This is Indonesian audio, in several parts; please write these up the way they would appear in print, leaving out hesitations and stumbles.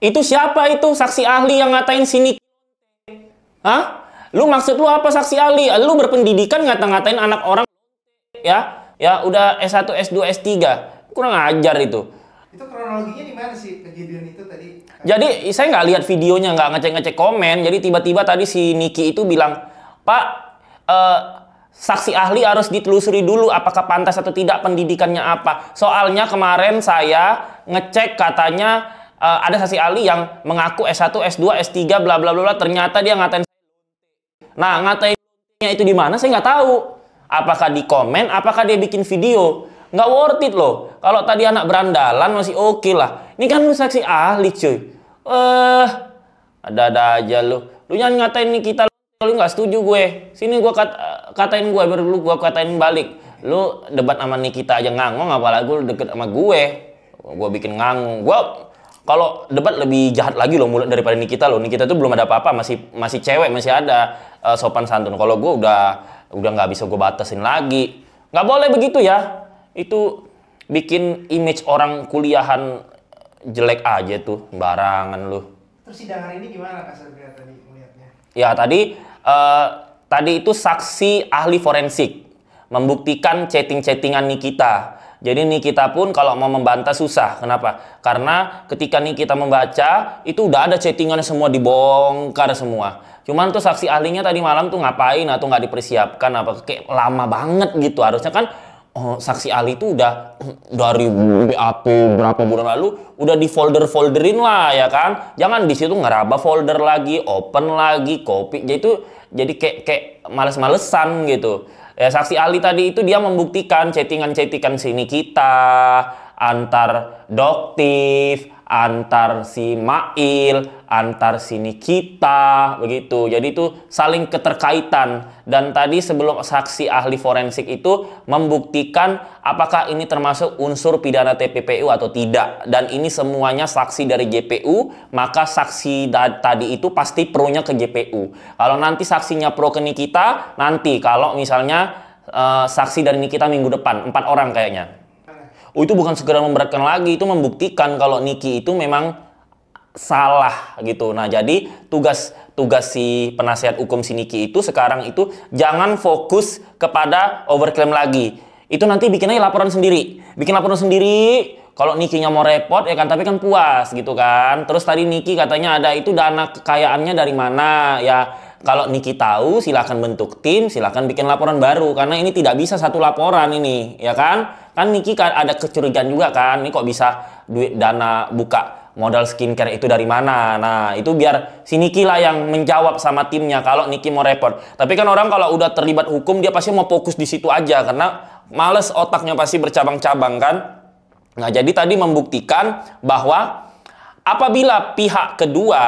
Itu siapa itu saksi ahli yang ngatain sini? Hah? Lu maksud lu apa saksi ahli? Lu berpendidikan ngata-ngatain anak orang ya? Ya udah S1, S2, S3. Kurang ajar itu. Itu kronologinya di mana sih kejadian itu tadi? Jadi saya nggak lihat videonya, nggak ngecek-ngecek komen. Jadi tiba-tiba tadi si Niki itu bilang, Pak, saksi ahli harus ditelusuri dulu apakah pantas atau tidak pendidikannya apa. Soalnya kemarin saya ngecek katanya ada saksi ahli yang mengaku S1, S2, S3, bla bla bla. Ternyata dia ngatain. Nah, ngatainnya itu di mana? Saya nggak tahu. Apakah di komen? Apakah dia bikin video? Nggak worth it loh. Kalau tadi anak berandalan masih oke lah. Ini kan lu saksi ahli cuy. Ada-ada aja lu. Lu jangan ngatain nih kita. Lu nggak setuju gue. Sini gue katain gue. Baru lu gue katain balik. Lu debat sama Nikita aja ngangong. Apalagi lu deket sama gue. Gue bikin ngangong. Gue kalau debat lebih jahat lagi loh mulut daripada Nikita loh. Nikita tuh belum ada apa-apa. Masih cewek. Masih ada sopan santun. Kalau gue udah nggak bisa gue batasin lagi. Nggak boleh begitu ya. Itu bikin image orang kuliahan jelek aja tuh, barangan lu. Terus sidang hari ini gimana Kak Satria tadi melihatnya? Ya tadi itu saksi ahli forensik membuktikan chatting-chattingan Nikita. Jadi Nikita pun kalau mau membantah susah. Kenapa? Karena ketika Nikita membaca itu udah ada chattingan semua dibongkar semua. Cuman tuh saksi ahlinya tadi malam tuh ngapain atau nggak dipersiapkan apa kayak lama banget gitu. Harusnya kan saksi ahli itu udah dari BAP berapa bulan lalu udah di folderin lah ya kan. Jangan di situ ngeraba folder lagi, open lagi, copy. Jadi kayak males-malesan gitu. Ya saksi ahli tadi itu dia membuktikan chattingan-chattingan sini kita antar Doktif, antar si Mail, antar sini kita, begitu. Jadi itu saling keterkaitan. Dan tadi sebelum saksi ahli forensik itu membuktikan apakah ini termasuk unsur pidana TPPU atau tidak. Dan ini semuanya saksi dari JPU, maka saksi tadi itu pasti pro-nya ke JPU. Kalau nanti saksinya pro ke Nikita, nanti kalau misalnya saksi dari Nikita minggu depan, 4 orang kayaknya. Itu bukan sekedar memberatkan lagi, itu membuktikan kalau Niki itu memang salah gitu. Nah, jadi tugas si penasihat hukum si Niki itu sekarang itu jangan fokus kepada overclaim lagi. Itu nanti bikin aja laporan sendiri. Bikin laporan sendiri. Kalau Nikinya mau repot ya kan, tapi kan puas gitu kan. Terus tadi Niki katanya ada itu dana kekayaannya dari mana ya. Kalau Niki tahu, silahkan bentuk tim, silahkan bikin laporan baru. Karena ini tidak bisa satu laporan ini, ya kan? Kan Niki ada kecurigaan juga kan, ini kok bisa duit dana buka modal skincare itu dari mana? Nah, itu biar si Niki lah yang menjawab sama timnya kalau Niki mau repot. Tapi kan orang kalau udah terlibat hukum, dia pasti mau fokus di situ aja. Karena males otaknya pasti bercabang-cabang kan? Nah, jadi tadi membuktikan bahwa apabila pihak kedua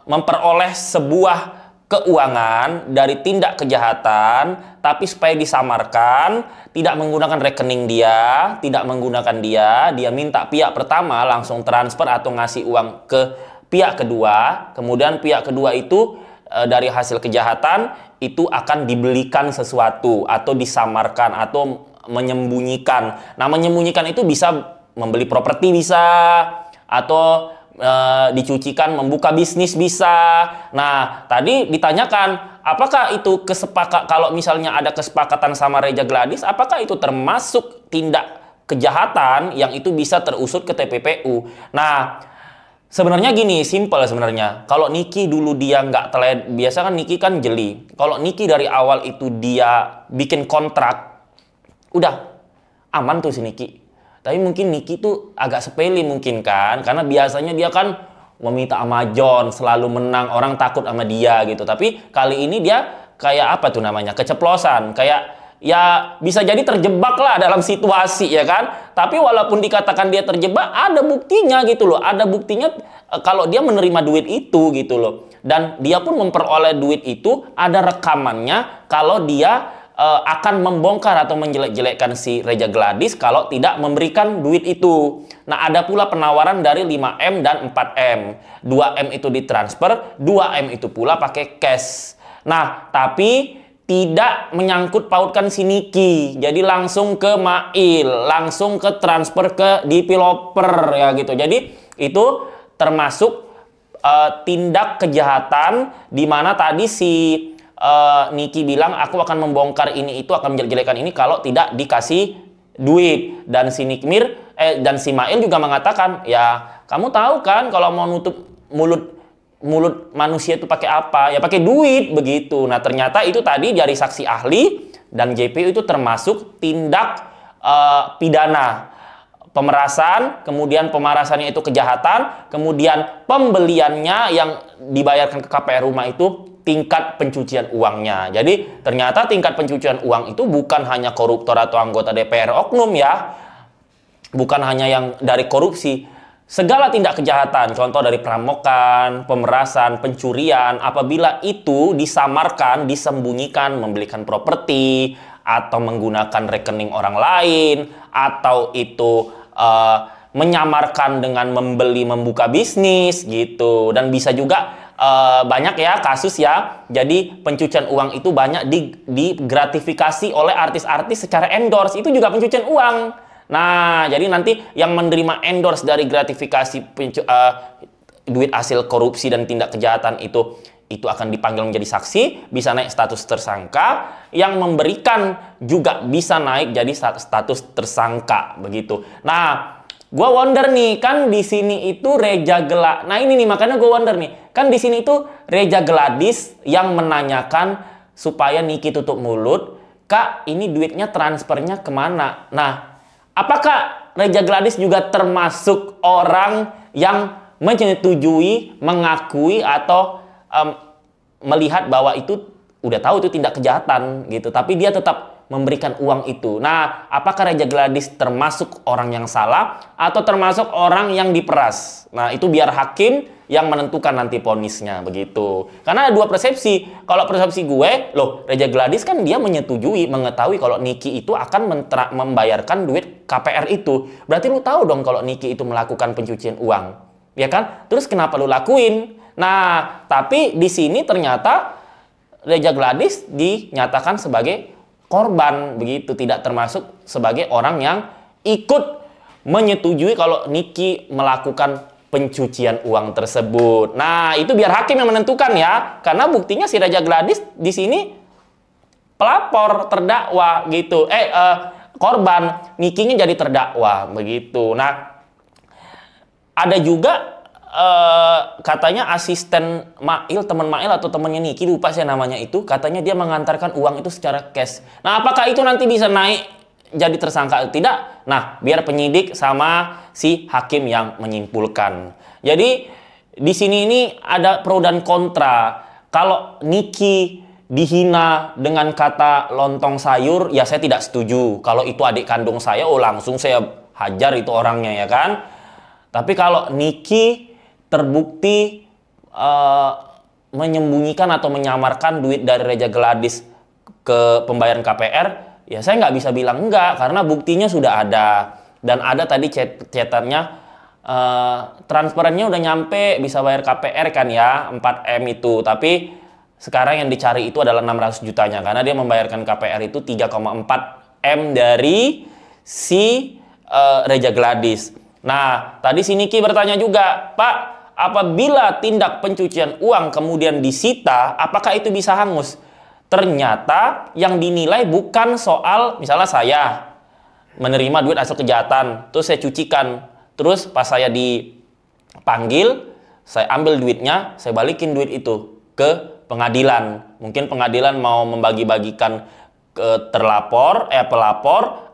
memperoleh sebuah keuangan dari tindak kejahatan, tapi supaya disamarkan, tidak menggunakan rekening dia, dia minta pihak pertama langsung transfer atau ngasih uang ke pihak kedua, kemudian pihak kedua itu dari hasil kejahatan itu akan dibelikan sesuatu atau disamarkan atau menyembunyikan. Nah, menyembunyikan itu bisa membeli properti bisa, atau dicucikan membuka bisnis bisa. Nah, tadi ditanyakan apakah itu kalau misalnya ada kesepakatan sama Reja Gladys, apakah itu termasuk tindak kejahatan yang itu bisa terusut ke TPPU. Nah, sebenarnya gini, simple sebenarnya. Kalau Niki dulu dia nggak biasa kan Niki kan jeli. Kalau Niki dari awal itu dia bikin kontrak, udah aman tuh si Niki. Tapi mungkin Niki tuh agak sepele mungkin kan, karena biasanya dia kan meminta sama John, selalu menang, orang takut sama dia gitu. Tapi kali ini dia kayak apa tuh namanya, keceplosan, kayak ya bisa jadi terjebak lah dalam situasi ya kan. Tapi walaupun dikatakan dia terjebak, ada buktinya gitu loh, ada buktinya kalau dia menerima duit itu gitu loh. Dan dia pun memperoleh duit itu, ada rekamannya kalau dia akan membongkar atau menjelek-jelekkan si Reja Gladys kalau tidak memberikan duit itu. Nah, ada pula penawaran dari 5M dan 4M. 2M itu ditransfer, 2M itu pula pakai cash. Nah, tapi tidak menyangkut pautkan si Niki. Jadi langsung ke Mail, langsung ke transfer ke developer ya gitu. Jadi itu termasuk tindak kejahatan di mana tadi si Niki bilang aku akan membongkar ini itu akan menjelek-jelekan ini kalau tidak dikasih duit, dan si Nikmir dan si Mail juga mengatakan ya kamu tahu kan kalau mau nutup mulut manusia itu pakai apa, ya pakai duit begitu. Nah ternyata itu tadi dari saksi ahli dan JPU itu termasuk tindak pidana pemerasan, kemudian pemerasannya itu kejahatan, kemudian pembeliannya yang dibayarkan ke KPR rumah itu tingkat pencucian uangnya. Jadi ternyata tingkat pencucian uang itu bukan hanya koruptor atau anggota DPR oknum ya, bukan hanya yang dari korupsi, segala tindak kejahatan, contoh dari perampokan, pemerasan, pencurian, apabila itu disamarkan, disembunyikan, membelikan properti, atau menggunakan rekening orang lain, atau itu menyamarkan dengan membuka bisnis gitu. Dan bisa juga banyak ya kasus ya, jadi pencucian uang itu banyak digratifikasi oleh artis-artis secara endorse, itu juga pencucian uang. Nah, jadi nanti yang menerima endorse dari gratifikasi duit hasil korupsi dan tindak kejahatan itu akan dipanggil menjadi saksi, bisa naik status tersangka, yang memberikan juga bisa naik jadi status tersangka begitu. Nah, gua wonder nih, kan di sini itu Nah, ini nih makanya gua wonder nih. Kan di sini itu Reja Gladys yang menanyakan supaya Niki tutup mulut, "Kak, ini duitnya transfernya kemana?" Nah, apakah Reja Gladys juga termasuk orang yang menyetujui, mengakui atau melihat bahwa itu udah tahu itu tindak kejahatan gitu, tapi dia tetap memberikan uang itu? Nah, apakah Reja Gladys termasuk orang yang salah atau termasuk orang yang diperas? Nah, itu biar hakim yang menentukan nanti vonisnya begitu. Karena ada dua persepsi. Kalau persepsi gue, loh, Reja Gladys kan dia menyetujui, mengetahui kalau Niki itu akan membayarkan duit KPR itu. Berarti lu tahu dong kalau Niki itu melakukan pencucian uang, ya kan? Terus kenapa lu lakuin? Nah, tapi di sini ternyata Reja Gladys dinyatakan sebagai korban begitu, tidak termasuk sebagai orang yang ikut menyetujui kalau Niki melakukan pencucian uang tersebut. Nah, itu biar hakim yang menentukan ya, karena buktinya si Reja Gladys di sini pelapor, terdakwa gitu. Korban, Nikinya jadi terdakwa begitu. Nah, ada juga katanya asisten Mail, teman Mail atau temannya Niki, lupa saya namanya itu, katanya dia mengantarkan uang itu secara cash. Nah, apakah itu nanti bisa naik jadi tersangka atau tidak? Nah, biar penyidik sama si hakim yang menyimpulkan. Jadi di sini ini ada pro dan kontra. Kalau Niki dihina dengan kata lontong sayur, ya saya tidak setuju. Kalau itu adik kandung saya, langsung saya hajar itu orangnya, ya kan? Tapi kalau Niki terbukti menyembunyikan atau menyamarkan duit dari Reja Gladys ke pembayaran KPR, ya saya nggak bisa bilang enggak, karena buktinya sudah ada. Dan ada tadi chatannya, transferannya udah nyampe, bisa bayar KPR kan ya, 4M itu. Tapi sekarang yang dicari itu adalah 600 jutanya, karena dia membayarkan KPR itu 3,4M dari si Reja Gladys. Nah, tadi si Niki bertanya juga, "Pak, apabila tindak pencucian uang kemudian disita, apakah itu bisa hangus?" Ternyata yang dinilai bukan soal, misalnya saya menerima duit hasil kejahatan, terus saya cucikan, terus pas saya dipanggil, saya ambil duitnya, saya balikin duit itu ke pengadilan. Mungkin pengadilan mau membagi-bagikan ke pelapor,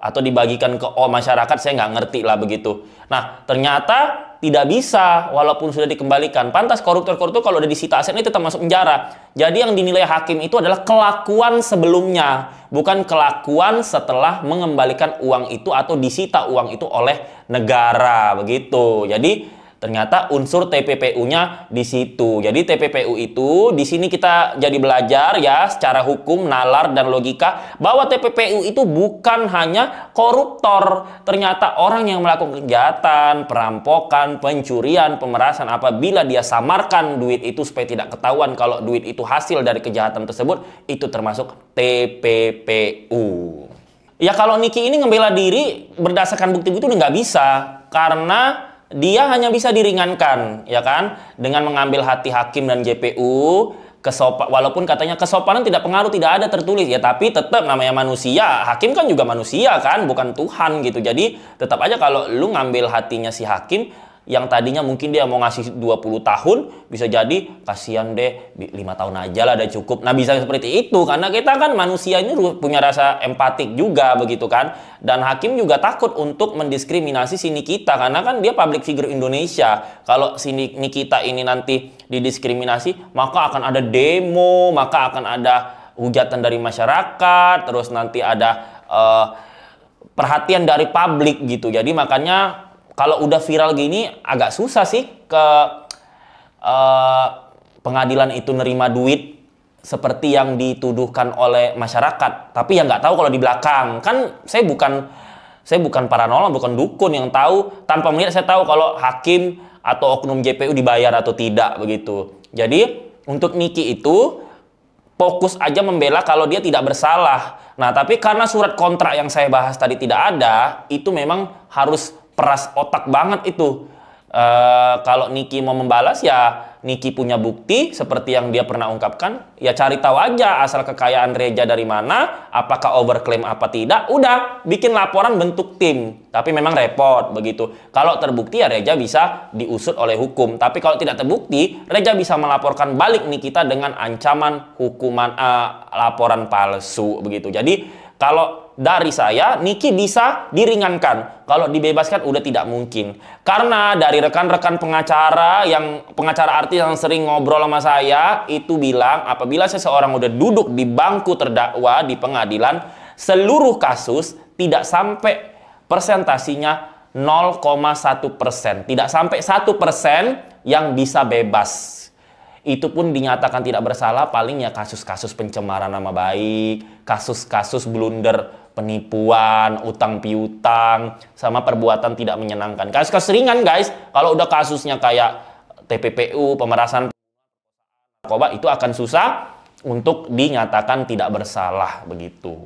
atau dibagikan ke masyarakat, saya nggak ngerti lah begitu. Nah, ternyata tidak bisa, walaupun sudah dikembalikan. Pantas koruptor-koruptor kalau udah disita asetnya itu termasuk penjara. Jadi yang dinilai hakim itu adalah kelakuan sebelumnya, bukan kelakuan setelah mengembalikan uang itu atau disita uang itu oleh negara begitu. Jadi ternyata unsur TPPU-nya di situ. Jadi TPPU itu di sini kita jadi belajar ya secara hukum, nalar dan logika bahwa TPPU itu bukan hanya koruptor. Ternyata orang yang melakukan kejahatan, perampokan, pencurian, pemerasan, apabila dia samarkan duit itu supaya tidak ketahuan kalau duit itu hasil dari kejahatan tersebut, itu termasuk TPPU. Ya kalau Niki ini ngebela diri berdasarkan bukti itu udah nggak bisa, karena dia hanya bisa diringankan, ya kan, dengan mengambil hati hakim dan JPU. Walaupun katanya kesopanan tidak pengaruh, tidak ada tertulis ya, tapi tetap namanya manusia, hakim kan juga manusia kan, bukan Tuhan gitu. Jadi tetap aja kalau lu ngambil hatinya si hakim yang tadinya mungkin dia mau ngasih 20 tahun, bisa jadi kasihan deh 5 tahun aja lah udah cukup. Nah, bisa seperti itu karena kita kan manusia ini punya rasa empatik juga begitu kan. Dan hakim juga takut untuk mendiskriminasi si Nikita karena kan dia public figure Indonesia. Kalau si Nikita ini nanti didiskriminasi, maka akan ada demo, maka akan ada hujatan dari masyarakat, terus nanti ada perhatian dari publik gitu. Jadi makanya kalau udah viral gini agak susah sih ke pengadilan itu nerima duit seperti yang dituduhkan oleh masyarakat. Tapi ya nggak tahu kalau di belakang. Kan saya bukan paranormal, bukan dukun yang tahu. Tanpa melihat saya tahu kalau hakim atau oknum JPU dibayar atau tidak begitu. Jadi untuk Niki itu fokus aja membela kalau dia tidak bersalah. Nah, tapi karena surat kontrak yang saya bahas tadi tidak ada, itu memang harus peras otak banget itu. Kalau Niki mau membalas ya Niki punya bukti seperti yang dia pernah ungkapkan, ya cari tahu aja asal kekayaan Reja dari mana, apakah overclaim apa tidak, udah bikin laporan bentuk tim. Tapi memang repot begitu. Kalau terbukti ya Reja bisa diusut oleh hukum, tapi kalau tidak terbukti Reja bisa melaporkan balik Nikita dengan ancaman hukuman laporan palsu begitu. Jadi kalau dari saya, Niki bisa diringankan. Kalau dibebaskan udah tidak mungkin. Karena dari rekan-rekan pengacara artis yang sering ngobrol sama saya, itu bilang apabila seseorang udah duduk di bangku terdakwa di pengadilan, seluruh kasus tidak sampai persentasinya 0,1%. Tidak sampai 1% yang bisa bebas. Itu pun dinyatakan tidak bersalah paling ya kasus-kasus pencemaran nama baik, kasus-kasus blunder penipuan, utang piutang, sama perbuatan tidak menyenangkan. Kasus-kasus ringan guys, kalau udah kasusnya kayak TPPU, pemerasan narkoba, itu akan susah untuk dinyatakan tidak bersalah begitu.